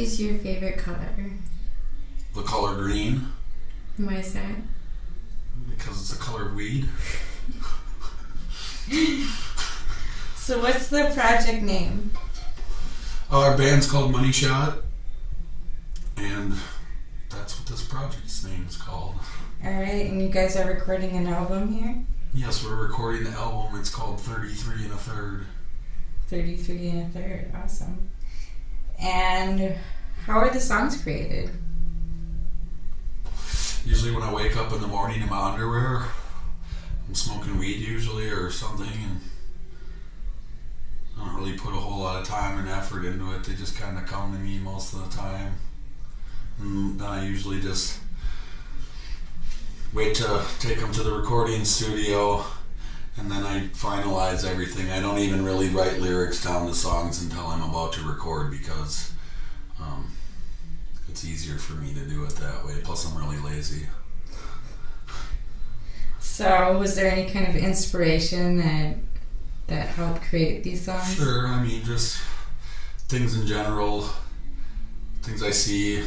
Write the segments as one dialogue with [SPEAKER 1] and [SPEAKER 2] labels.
[SPEAKER 1] is your favorite color?
[SPEAKER 2] The color green.
[SPEAKER 1] Why is that?
[SPEAKER 2] Because it's the color of weed.
[SPEAKER 1] So what's the project name?
[SPEAKER 2] Our band's called Money Shot, and that's what this project's name is called.
[SPEAKER 1] Alright, and you guys are recording an album here?
[SPEAKER 2] Yes, we're recording the album. It's called 33 and a Third.
[SPEAKER 1] 33 and a Third, awesome. And how are the songs created?
[SPEAKER 2] Usually when I wake up in the morning in my underwear, I'm smoking weed usually or something, and I don't really put a whole lot of time and effort into it. They just kind of come to me most of the time. And then I usually just wait to take them to the recording studio, and then I finalize everything. I don't even really write lyrics down to songs until I'm about to record, because it's easier for me to do it that way. Plus I'm really lazy.
[SPEAKER 1] So was there any kind of inspiration that helped create these songs?
[SPEAKER 2] Sure, I mean, just things in general, things I see.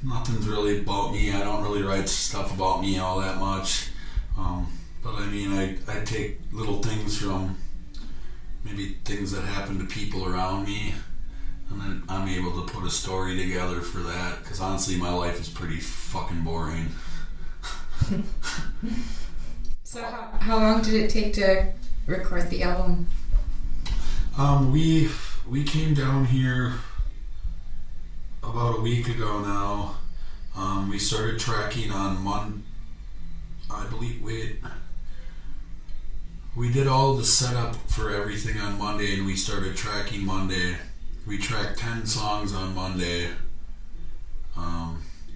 [SPEAKER 2] Nothing's really about me. I don't really write stuff about me all that much. But I mean, I take little things from maybe things that happen to people around me, and then I'm able to put a story together for that, because honestly my life is pretty fucking boring.
[SPEAKER 1] So how long did it take to record the album?
[SPEAKER 2] We came down here about a week ago now. We started tracking on I believe we did all the setup for everything on Monday, and we started tracking Monday. We tracked 10 songs on Monday.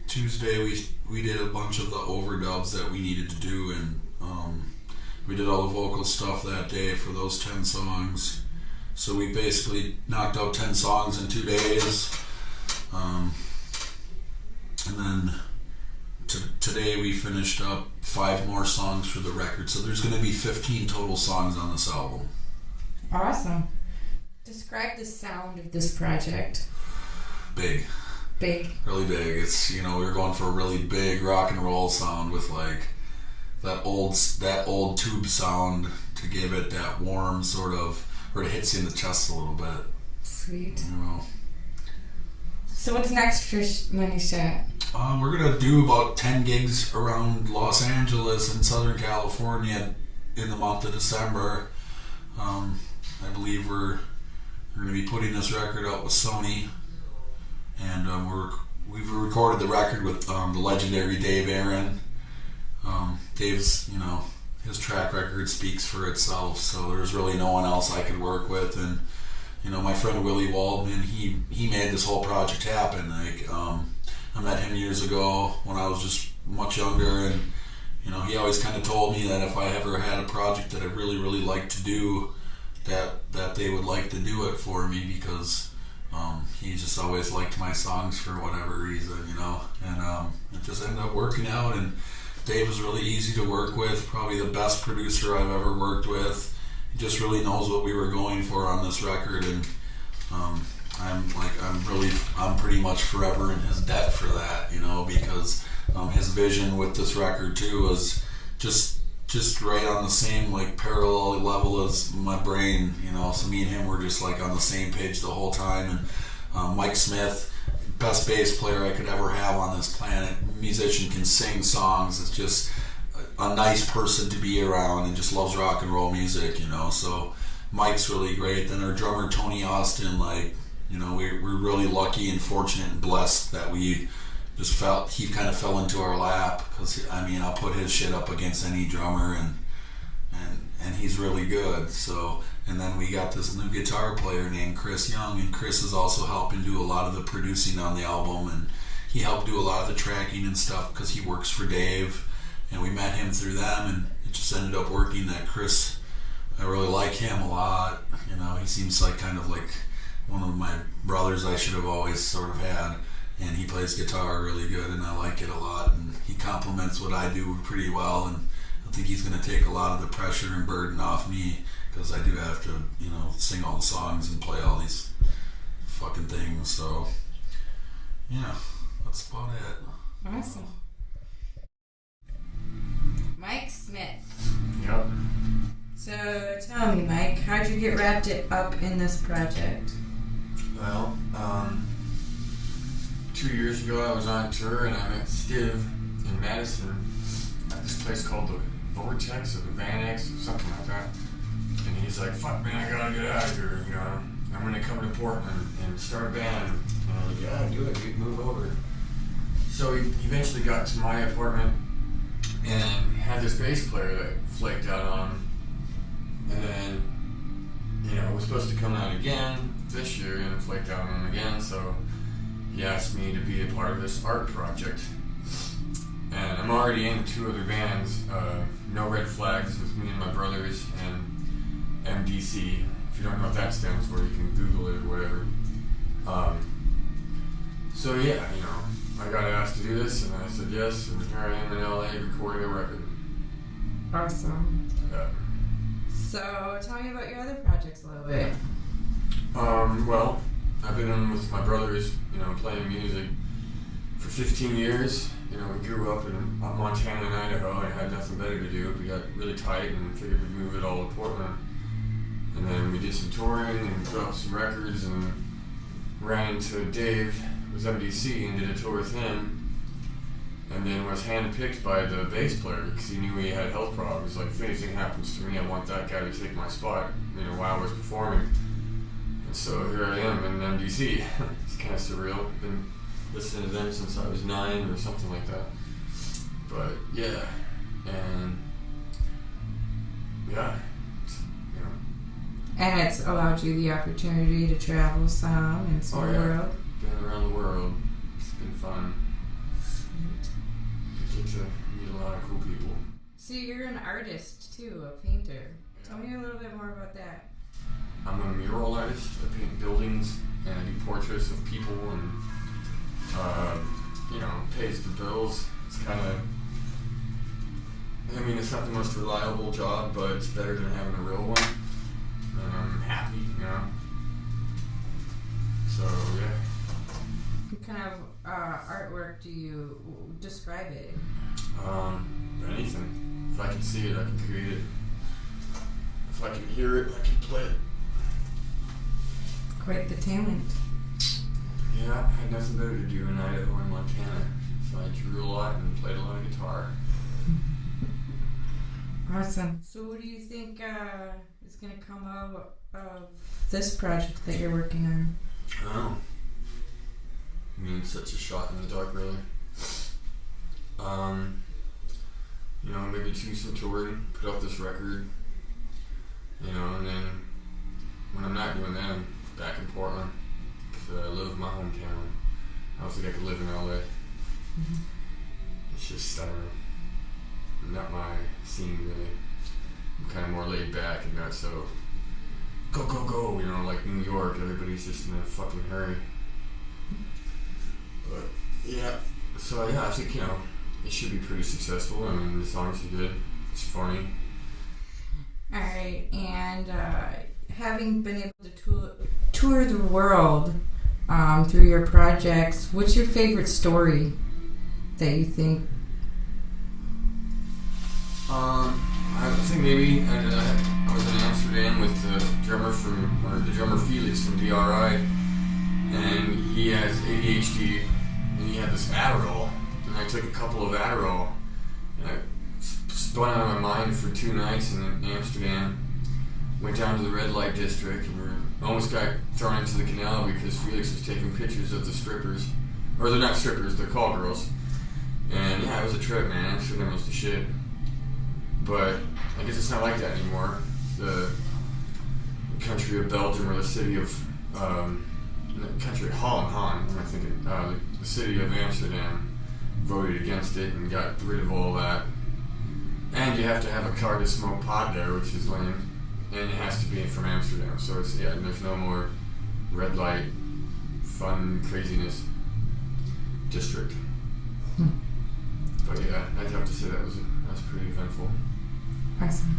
[SPEAKER 2] Tuesday we did a bunch of the overdubs that we needed to do, and we did all the vocal stuff that day for those 10 songs. So we basically knocked out 10 songs in 2 days. And then today we finished up 5 more songs for the record. So there's going to be 15 total songs on this album.
[SPEAKER 1] Awesome. Describe the sound of this project.
[SPEAKER 2] Big. Really big. It's, we're going for a really big rock and roll sound with like that old tube sound to give it that warm sort of, where it hits you in the chest a little bit.
[SPEAKER 1] Sweet. So what's next for Money Shot?
[SPEAKER 2] We're going to do about 10 gigs around Los Angeles and Southern California in the month of December. I believe we're going to be putting this record out with Sony, and we've recorded the record with the legendary Dave Aaron. Dave's, his track record speaks for itself, so there's really no one else I could work with. And my friend Willie Waldman, he made this whole project happen. Like, I met him years ago when I was just much younger, and he always kind of told me that if I ever had a project that I really, really liked to do, that they would like to do it for me, because he just always liked my songs for whatever reason, and it just ended up working out. And Dave was really easy to work with, probably the best producer I've ever worked with. He just really knows what we were going for on this record, and I'm pretty much forever in his debt for that, because his vision with this record too was just right on the same like parallel level as my brain, so me and him were just like on the same page the whole time. And Mike Smith, best bass player I could ever have on this planet, musician, can sing songs, is just a nice person to be around, and just loves rock and roll music, so Mike's really great. Then our drummer Tony Austin, we're really lucky and fortunate and blessed that we just felt he kind of fell into our lap, because I'll put his shit up against any drummer, and he's really good. So, and then we got this new guitar player named Chris Young, and Chris is also helping do a lot of the producing on the album, and he helped do a lot of the tracking and stuff because he works for Dave, and we met him through them, and it just ended up working that Chris, I really like him a lot. He seems like kind of like one of my brothers I should have always sort of had, and he plays guitar really good, and I like it a lot, and he complements what I do pretty well, and I think he's going to take a lot of the pressure and burden off me, because I do have to, sing all the songs and play all these fucking things. So yeah, that's about it.
[SPEAKER 1] Awesome. Mike Smith.
[SPEAKER 3] Yep.
[SPEAKER 1] So tell me, Mike, how'd you get wrapped up in this project?
[SPEAKER 3] Well, 2 years ago I was on tour and I met Steve in Madison at this place called the Vortex or the Van X or something like that. And he's like, fuck man, I gotta get out of here, you know. I'm gonna come to Portland and start a band. And I'm like, yeah, do it, dude, move over. So he eventually got to my apartment and had this bass player that flaked out on him. And then, you know, was supposed to come out again this year and flaked out on him again, so he asked me to be a part of this art project. And I'm already in 2 other bands, No Red Flags with me and my brothers, and MDC. If you don't know what that stands for, you can Google it or whatever. So yeah, you know, I got asked to do this, and I said yes, and here I am in LA recording a record.
[SPEAKER 1] Awesome.
[SPEAKER 3] Yeah.
[SPEAKER 1] So tell me about your other projects a little bit.
[SPEAKER 3] Well, I've been in with my brothers, you know, playing music for 15 years. You know, we grew up in Montana and Idaho and had nothing better to do. We got really tight and figured we'd move it all to Portland. And then we did some touring and put out some records and ran into Dave, who was MDC, and did a tour with him. And then was handpicked by the bass player because he knew he had health problems. Like, if anything happens to me, I want that guy to take my spot, you know, while I was performing. And so here I am in MDC. It's kind of surreal. Been listening to them since I was 9 or something like that. But yeah, and yeah, you know.
[SPEAKER 1] And it's allowed you the opportunity to travel some and see the world.
[SPEAKER 3] Been around the world. It's been fun. Get to meet a lot of cool people.
[SPEAKER 1] So you're an artist too, a painter. Yeah. Tell me a little bit more about that.
[SPEAKER 3] I'm a mural artist. I paint buildings and I do portraits of people and, you know, pays the bills. It's kind of, I mean, it's not the most reliable job, but it's better than having a real one. And I'm happy, you know. So, yeah.
[SPEAKER 1] What kind of artwork do you describe it?
[SPEAKER 3] Anything. If I can see it, I can create it. If I can hear it, I can play it.
[SPEAKER 1] Quite the talent.
[SPEAKER 3] Yeah, I had nothing better to do in Idaho and Montana, so I drew a lot and played a lot of guitar.
[SPEAKER 1] Awesome. So what do you think is going to come out of this project that you're working on?
[SPEAKER 3] Oh. I mean, it's such a shot in the dark, really. You know, maybe do some touring, put out this record, you know, and then when I'm not doing that, I'm back in Portland, because I love my hometown. I don't think I could live in LA.
[SPEAKER 1] Mm-hmm.
[SPEAKER 3] It's just, I don't know, not my scene, really. I'm kind of more laid back and not so go, go, go, you know, like New York, everybody's just in a fucking hurry. But yeah, so yeah, I think, you know, it should be pretty successful. I mean, the songs are good. It's funny.
[SPEAKER 1] Alright, and having been able to tour the world through your projects, what's your favorite story that you think?
[SPEAKER 3] I think maybe I was in Amsterdam with the drummer Felix from DRI, and he has ADHD, and he had this Adderall, and I took a couple of Adderall, and I spun out of my mind for 2 nights in Amsterdam, went down to the red light district, and we almost got thrown into the canal because Felix was taking pictures of the strippers, or they're not strippers, they're call girls, and yeah, it was a trip, man. Amsterdam was the shit. But I guess it's not like that anymore. The country of Belgium, or the city of the country of Holland, what am I thinking? The city of Amsterdam voted against it and got rid of all that. And you have to have a car to smoke pot there, which is lame. And it has to be from Amsterdam. So it's, yeah, there's no more red light, fun, craziness district. But yeah, I'd have to say that was pretty eventful.
[SPEAKER 1] Awesome.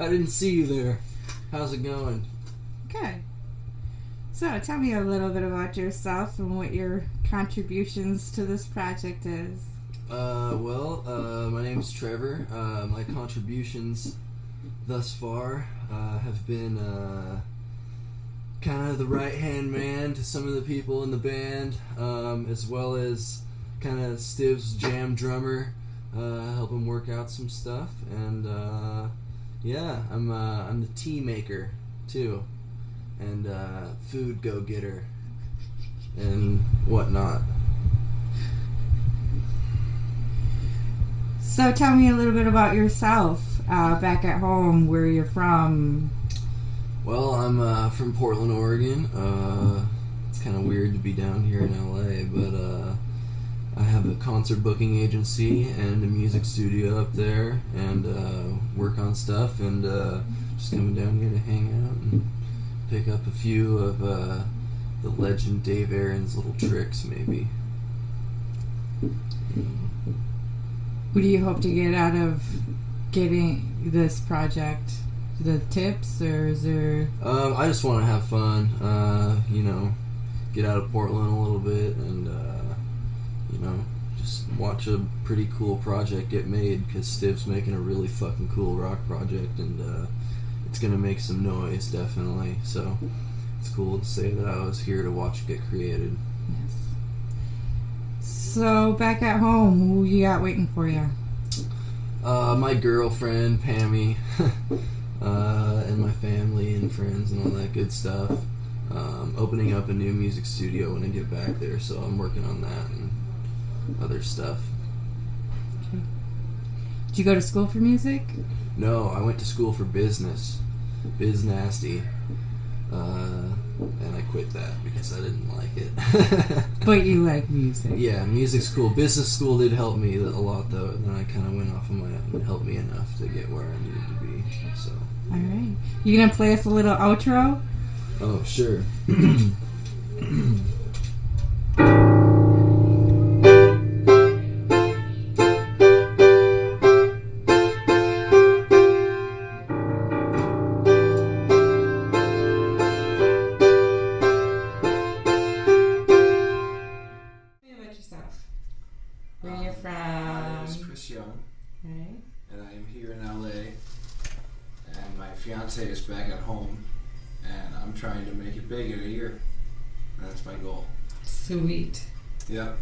[SPEAKER 4] I didn't see you there. How's it going?
[SPEAKER 1] Good. So, tell me a little bit about yourself and what your contributions to this project is.
[SPEAKER 4] My name's Trevor. My contributions thus far have been kind of the right-hand man to some of the people in the band, as well as kind of Stiv's jam drummer, help him work out some stuff, and I'm the tea maker too, and food go-getter, and whatnot.
[SPEAKER 1] So tell me a little bit about yourself, back at home, where you're from.
[SPEAKER 4] Well, I'm from Portland, Oregon. It's kind of weird to be down here in LA, but I have a concert booking agency and a music studio up there, and work on stuff, and just coming down here to hang out and pick up a few of the legend Dave Aaron's little tricks, maybe.
[SPEAKER 1] What do you hope to get out of getting this project? The tips, or is there...
[SPEAKER 4] I just want to have fun, get out of Portland a little bit, and, just watch a pretty cool project get made, because Stiv's making a really fucking cool rock project, and it's going to make some noise, definitely, so it's cool to say that I was here to watch it get created.
[SPEAKER 1] Yes. So, back at home, who you got waiting for you?
[SPEAKER 4] My girlfriend, Pammy, and my family and friends and all that good stuff. Opening up a new music studio when I get back there, so I'm working on that and other stuff.
[SPEAKER 1] Okay. Did you go to school for music?
[SPEAKER 4] No, I went to school for business. Biz nasty. And I quit that because I didn't like it.
[SPEAKER 1] But you like music.
[SPEAKER 4] Yeah, music's cool. Business school did help me a lot, though. And then I kind of went off on my own. It helped me enough to get where I needed to be. So.
[SPEAKER 1] All right. You gonna play us a little outro?
[SPEAKER 4] Oh, sure.
[SPEAKER 5] Fiance is back at home, and I'm trying to make it big in a year. That's my goal.
[SPEAKER 1] Sweet.
[SPEAKER 5] Yep.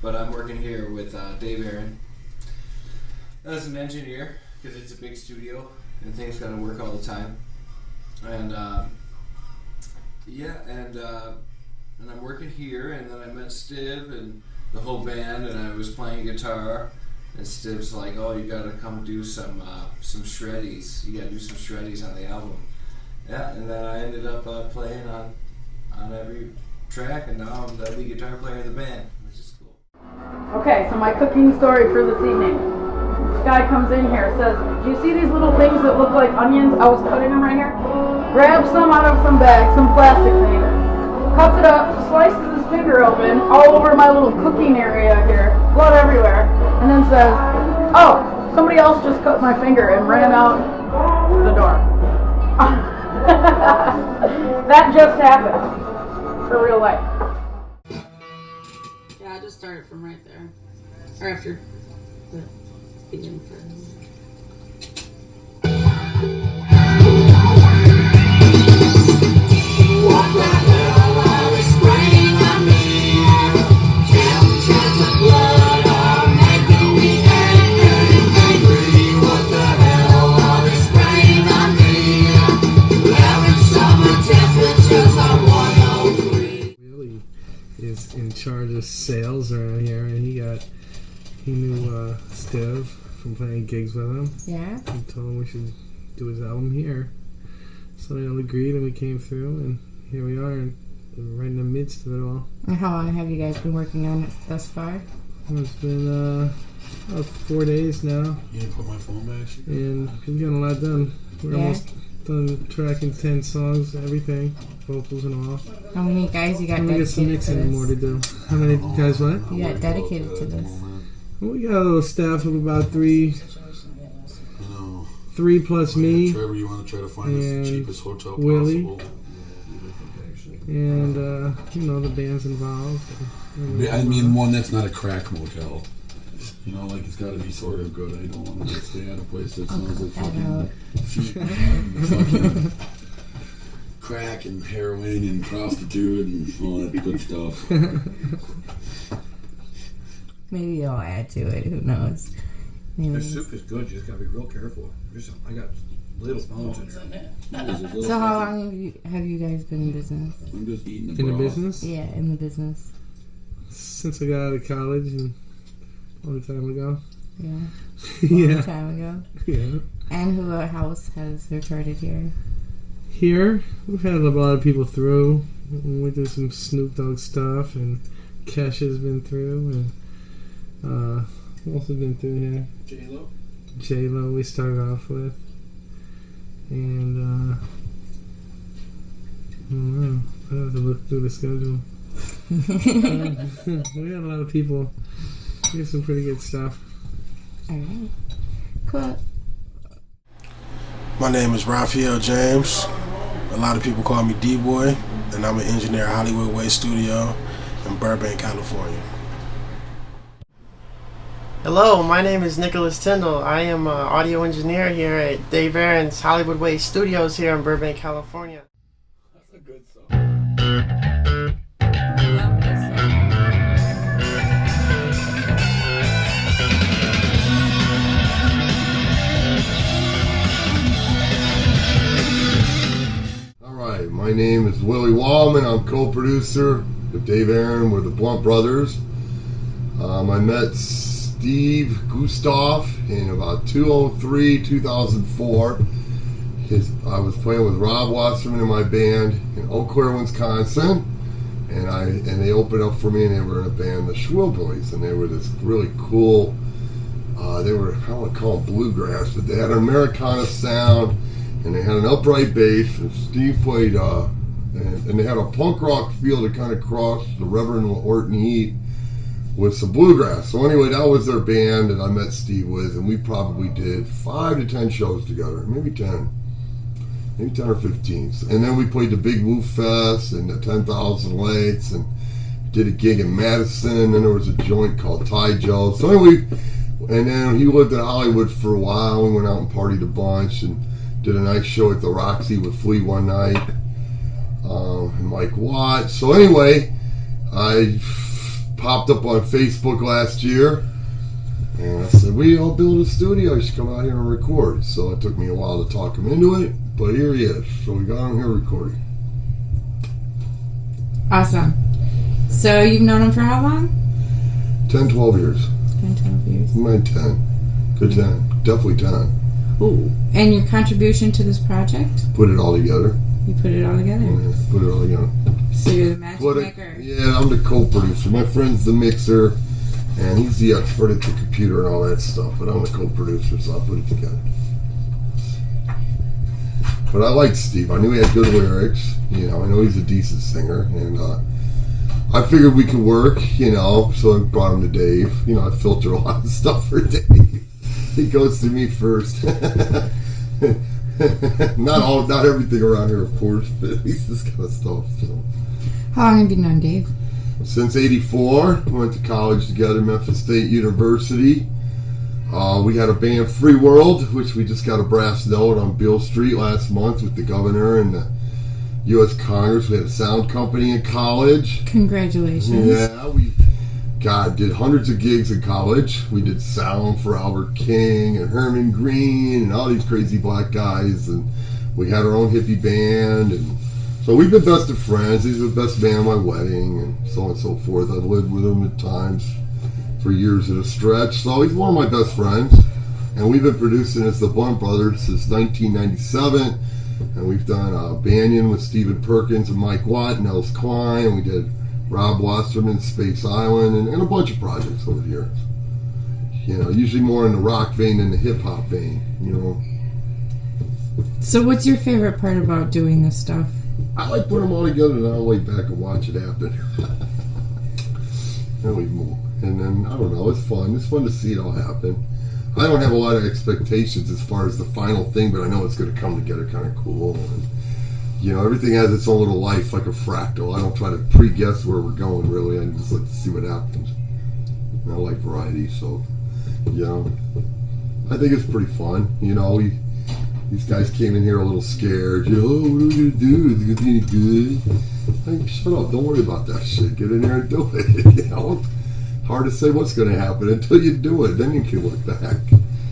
[SPEAKER 5] But I'm working here with Dave Aaron as an engineer, because it's a big studio and things gotta work all the time. And and I'm working here, and then I met Stiv and the whole band, and I was playing guitar. And Stiv's like, oh, you gotta come do some shreddies. You gotta do some shreddies on the album. Yeah, and then I ended up playing on every track, and now I'm the lead guitar player of the band, which is cool.
[SPEAKER 6] Okay, so my cooking story for this evening. This guy comes in here, says, do you see these little things that look like onions? I was cutting them right here. Grabs some out of some bag, some plastic thing, cuts it up, slices his finger open, all over my little cooking area here, blood everywhere, and then says, oh, somebody else just cut my finger, and ran out the door. That just happened. For real life.
[SPEAKER 7] Yeah, I just started from right there. Or after the beginning part. What the hell are they spraying on me? Chemtrails of blood are making me angry. What the hell are they spraying on me? Average summer temperatures are 103.
[SPEAKER 8] Really is in charge of sales around here, and he knew Stiv from playing gigs with him.
[SPEAKER 1] Yeah.
[SPEAKER 8] He told him we should do his album here. So they all agreed, and we came through, and here we are, and we're right in the midst of it all.
[SPEAKER 1] And how long have you guys been working on it thus far?
[SPEAKER 8] Well, it's been about 4 days now.
[SPEAKER 2] You didn't put my phone back?
[SPEAKER 8] And we've gotten a lot done. We're almost done tracking 10 songs, everything, vocals and all.
[SPEAKER 1] How many guys you got
[SPEAKER 8] And we got some
[SPEAKER 1] dedicated to
[SPEAKER 8] mixing more to
[SPEAKER 1] this?
[SPEAKER 8] do. How many guys what?
[SPEAKER 1] You got dedicated to this?
[SPEAKER 8] Well, we got a little staff of about 3, 3 plus me.
[SPEAKER 2] Trevor, you want to try to find us
[SPEAKER 8] and
[SPEAKER 2] the cheapest hotel
[SPEAKER 8] Willie.
[SPEAKER 2] possible?
[SPEAKER 8] And, the band's involved.
[SPEAKER 2] I mean, one that's not a crack motel. You know, like it's got to be sort of good. I don't want to just stay at a place that smells like fucking crack and heroin and prostitute and all that good stuff.
[SPEAKER 1] Maybe I'll add to it. Who knows?
[SPEAKER 9] The soup is good. You just gotta be real careful. I got little bones in there.
[SPEAKER 1] So how long have you guys been in business?
[SPEAKER 2] I'm just eating the
[SPEAKER 8] In the
[SPEAKER 2] broth.
[SPEAKER 8] business?
[SPEAKER 1] Yeah, in the business.
[SPEAKER 8] Since I got out of college and a long time ago.
[SPEAKER 1] Yeah.
[SPEAKER 8] Yeah.
[SPEAKER 1] Long time ago.
[SPEAKER 8] Yeah.
[SPEAKER 1] And who house has recorded here?
[SPEAKER 8] Here, we've had a lot of people through. We did some Snoop Dogg stuff, and Kesha's been through, and who else has been through here?
[SPEAKER 9] J-Lo?
[SPEAKER 8] J-Lo we started off with. And, I don't know. I have to look through the schedule. We got a lot of people. We have some pretty good stuff.
[SPEAKER 1] Alright. Cool.
[SPEAKER 10] My name is Raphael James. A lot of people call me D-Boy, and I'm an engineer at Hollywood Way Studio in Burbank, California.
[SPEAKER 11] Hello, my name is Nicholas Tyndall. I am an audio engineer here at Dave Aaron's Hollywood Way Studios here in Burbank, California.
[SPEAKER 2] That's a good song.
[SPEAKER 1] I love this song.
[SPEAKER 12] Alright, my name is Willie Wallman. I'm co-producer with Dave Aaron. We're the Blunt Brothers. I met Steve Gustav in about 2004. I was playing with Rob Wasserman in my band in Eau Claire, Wisconsin, and they opened up for me, and they were in a band, the Schwill Boys, and they were this really cool. They were, I don't want to call them bluegrass, but they had an Americana sound, and they had an upright bass, and Steve played, and they had a punk rock feel that kind of crossed the Reverend Orton Heat with some bluegrass. So anyway, that was their band that I met Steve with, and we probably did 5 to 10 shows together, maybe 10 or 15. And then we played the Big Woo Fest and the 10,000 Lights, and did a gig in Madison, and then there was a joint called Ty Joe. So anyway, and then he lived in Hollywood for a while. We went out and partied a bunch and did a nice show at the Roxy with Flea one night, and Mike Watt. So anyway, I popped up on Facebook last year, and I said, we all build a studio, you should come out here and record. So it took me a while to talk him into it, but here he is. So we got him here recording.
[SPEAKER 1] Awesome. So you've known him for how long?
[SPEAKER 12] 10, 12 years.
[SPEAKER 1] 10, 12 years.
[SPEAKER 12] Maybe 10. Good 10. Definitely 10.
[SPEAKER 1] Ooh. And your contribution to this project?
[SPEAKER 12] Put it all together.
[SPEAKER 1] You put it all together?
[SPEAKER 12] Yeah, put it all together.
[SPEAKER 1] So you're the magic maker?
[SPEAKER 12] Yeah, I'm the co-producer. My friend's the mixer, and he's the expert at the computer and all that stuff, but I'm the co-producer, so I'll put it together. But I liked Steve. I knew he had good lyrics. I know he's a decent singer, and I figured we could work, so I brought him to Dave. I filter a lot of stuff for Dave. He goes to me first. Not everything around here, of course, but at least this kind of stuff. So.
[SPEAKER 1] How long have you known Dave?
[SPEAKER 12] Since '84, we went to college together, Memphis State University. We had a band, Free World, which we just got a brass note on Beale Street last month with the governor and the U.S. Congress. We had a sound company in college.
[SPEAKER 1] Congratulations.
[SPEAKER 12] Yeah, we did hundreds of gigs in college. We did sound for Albert King and Herman Green and all these crazy black guys, and we had our own hippie band, and so we've been best of friends. He's the best man at my wedding, and so on and so forth. I've lived with him at times for years at a stretch, so he's one of my best friends, and we've been producing as the Blunt Brothers since 1997, and we've done Banyan with Stephen Perkins and Mike Watt and Ellis Klein, and we did Rob Wasserman, Space Island, and a bunch of projects over the years. Usually more in the rock vein than the hip-hop vein,
[SPEAKER 1] So what's your favorite part about doing this stuff?
[SPEAKER 12] I like putting them all together, and I'll wait back and watch it happen. Then we move. And then, I don't know, it's fun. It's fun to see it all happen. I don't have a lot of expectations as far as the final thing, but I know it's going to come together kind of cool. And, you know, everything has its own little life, like a fractal. I don't try to pre-guess where we're going, really. I just like to see what happens. And I like variety, so, you know, I think it's pretty fun. You know, these guys came in here a little scared. You know, oh, what are we going to do? Is it going to be any good? Like, shut up. Don't worry about that shit. Get in there and do it. You know? Hard to say what's going to happen until you do it. Then you can look back.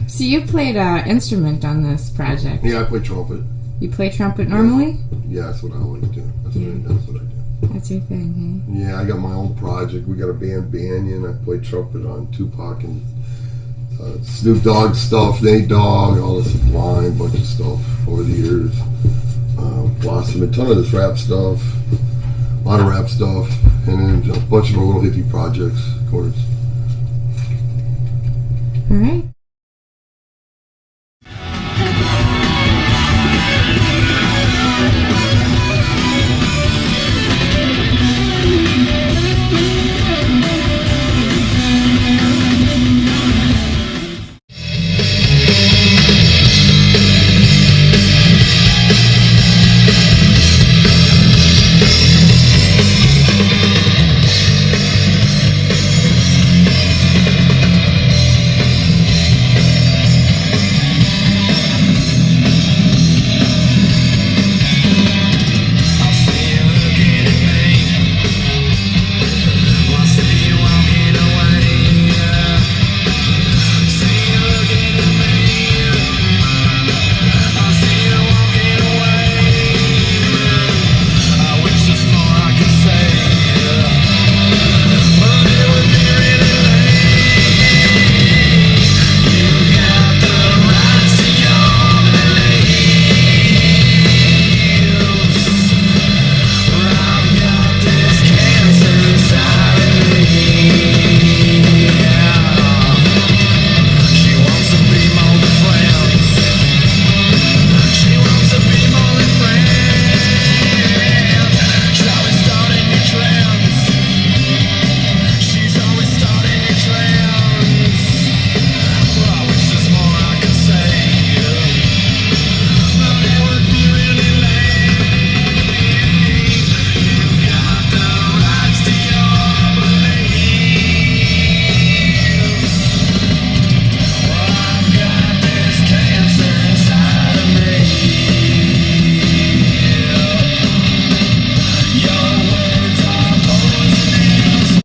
[SPEAKER 1] So you played an instrument on this project.
[SPEAKER 12] Yeah, I play trumpet.
[SPEAKER 1] You play trumpet normally?
[SPEAKER 12] Yeah, that's what I like to do. That's what I do.
[SPEAKER 1] That's your thing, huh?
[SPEAKER 12] Yeah, I got my own project. We got a band, Banyan. I play trumpet on Tupac and Snoop Dogg stuff, Nate Dogg, all this Sublime, bunch of stuff over the years. Blossom, a ton of this rap stuff, a lot of rap stuff, and then a bunch of our little hippie projects, of course.
[SPEAKER 1] All right.